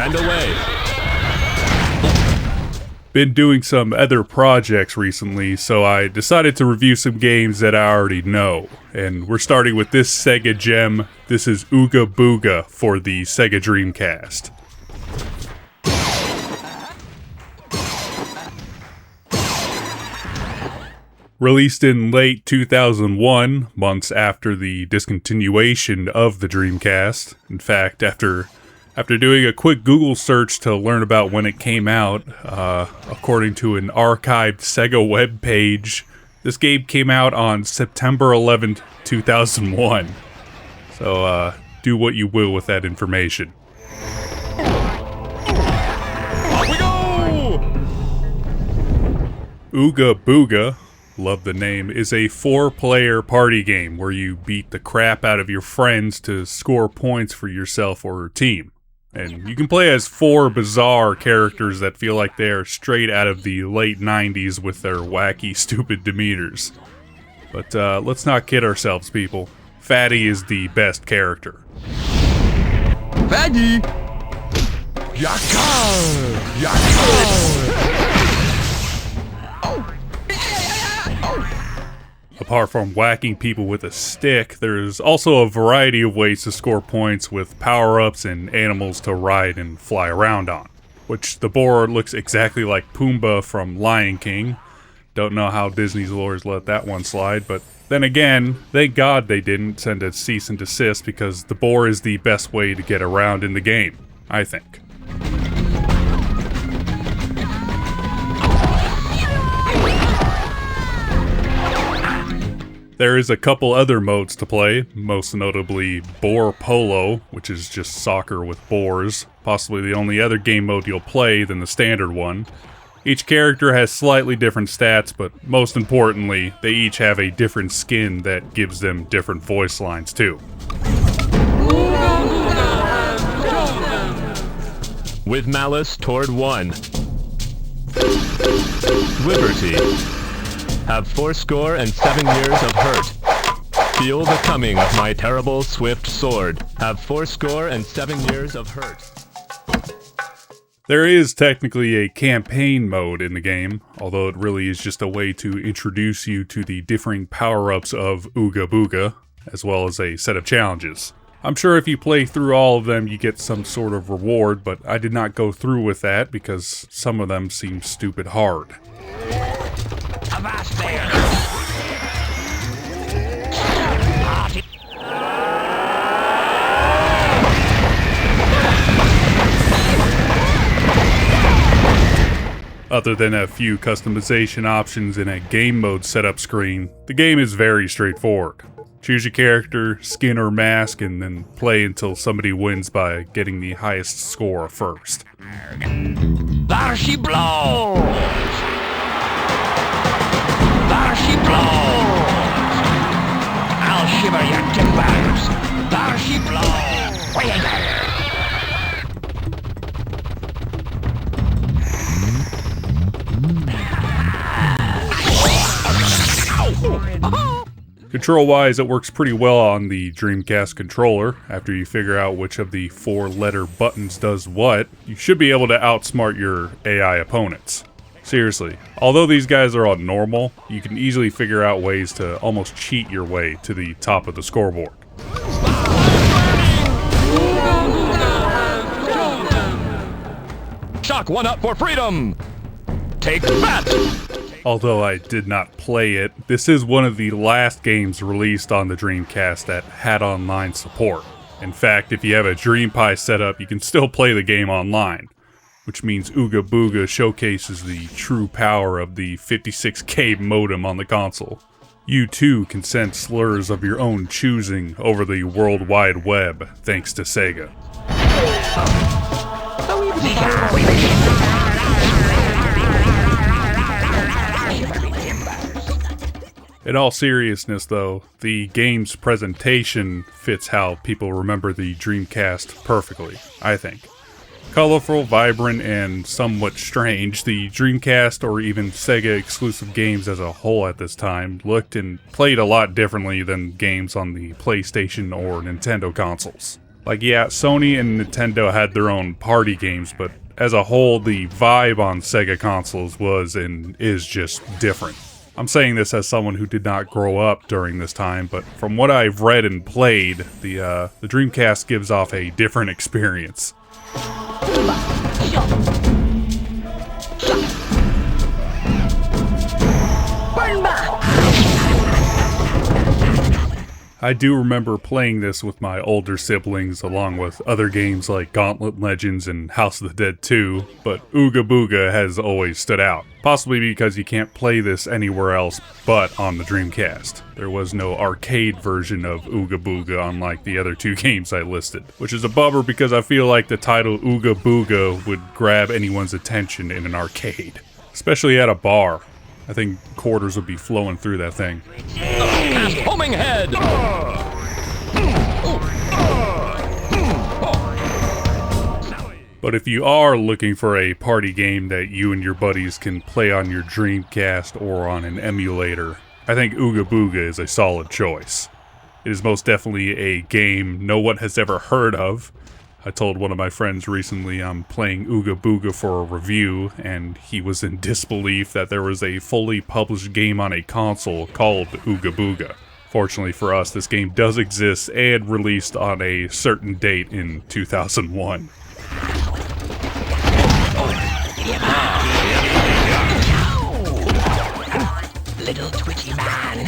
and away. Been doing some other projects recently, so I decided to review some games that I already know. And we're starting with this Sega gem. This is Ooga Booga for the Sega Dreamcast. Released in late 2001, months after the discontinuation of the Dreamcast. In fact, after doing a quick Google search to learn about when it came out, according to an archived Sega web page, this game came out on September 11th, 2001. So, do what you will with that information. Off we go! Ooga Booga, love the name, is a 4-player party game where you beat the crap out of your friends to score points for yourself or your team. And you can play as 4 bizarre characters that feel like they are straight out of the late 90s with their wacky, stupid demeanors. But let's not kid ourselves, people. Fatty is the best character. Fatty! Yakar! Yakar! Apart from whacking people with a stick, there's also a variety of ways to score points with power-ups and animals to ride and fly around on. Which the boar looks exactly like Pumbaa from Lion King. Don't know how Disney's lawyers let that one slide, but then again, thank God they didn't send a cease and desist because the boar is the best way to get around in the game, I think. There is a couple other modes to play, most notably Boar Polo, which is just soccer with boars, possibly the only other game mode you'll play than the standard one. Each character has slightly different stats, but most importantly, they each have a different skin that gives them different voice lines too. With malice toward one. Liberty. Have 4score and 7 years of hurt. Feel the coming of my terrible swift sword. Have 4score and 7 years of hurt. There is technically a campaign mode in the game, although it really is just a way to introduce you to the differing power-ups of Ooga Booga, as well as a set of challenges. I'm sure if you play through all of them you get some sort of reward, but I did not go through with that because some of them seem stupid hard. Other than a few customization options in a game mode setup screen, the game is very straightforward. Choose your character, skin or mask, and then play until somebody wins by getting the highest score first. There she blows! There she blows! I'll shiver your timbers! There she blows! Control-wise, it works pretty well on the Dreamcast controller. After you figure out which of the 4-letter buttons does what, you should be able to outsmart your AI opponents. Seriously, although these guys are on normal, you can easily figure out ways to almost cheat your way to the top of the scoreboard. Shock 1-up for freedom! Take that! Although I did not play it, this is one of the last games released on the Dreamcast that had online support. In fact, if you have a DreamPie setup, you can still play the game online, which means Ooga Booga showcases the true power of the 56K modem on the console. You too can send slurs of your own choosing over the World Wide Web, thanks to Sega. In all seriousness though, the game's presentation fits how people remember the Dreamcast perfectly, I think. Colorful, vibrant, and somewhat strange, the Dreamcast or even Sega exclusive games as a whole at this time looked and played a lot differently than games on the PlayStation or Nintendo consoles. Like, yeah, Sony and Nintendo had their own party games, but as a whole, the vibe on Sega consoles was and is just different. I'm saying this as someone who did not grow up during this time, but from what I've read and played, the Dreamcast gives off a different experience. I do remember playing this with my older siblings along with other games like Gauntlet Legends and House of the Dead 2, but Ooga Booga has always stood out. Possibly because you can't play this anywhere else but on the Dreamcast. There was no arcade version of Ooga Booga unlike the other two games I listed, which is a bummer because I feel like the title Ooga Booga would grab anyone's attention in an arcade, especially at a bar. I think quarters would be flowing through that thing. Cast homing head! But if you are looking for a party game that you and your buddies can play on your Dreamcast or on an emulator, I think Ooga Booga is a solid choice. It is most definitely a game no one has ever heard of. I told one of my friends recently I'm playing Ooga Booga for a review, and he was in disbelief that there was a fully published game on a console called Ooga Booga. Fortunately for us, this game does exist and released on a certain date in 2001. Little twitchy man.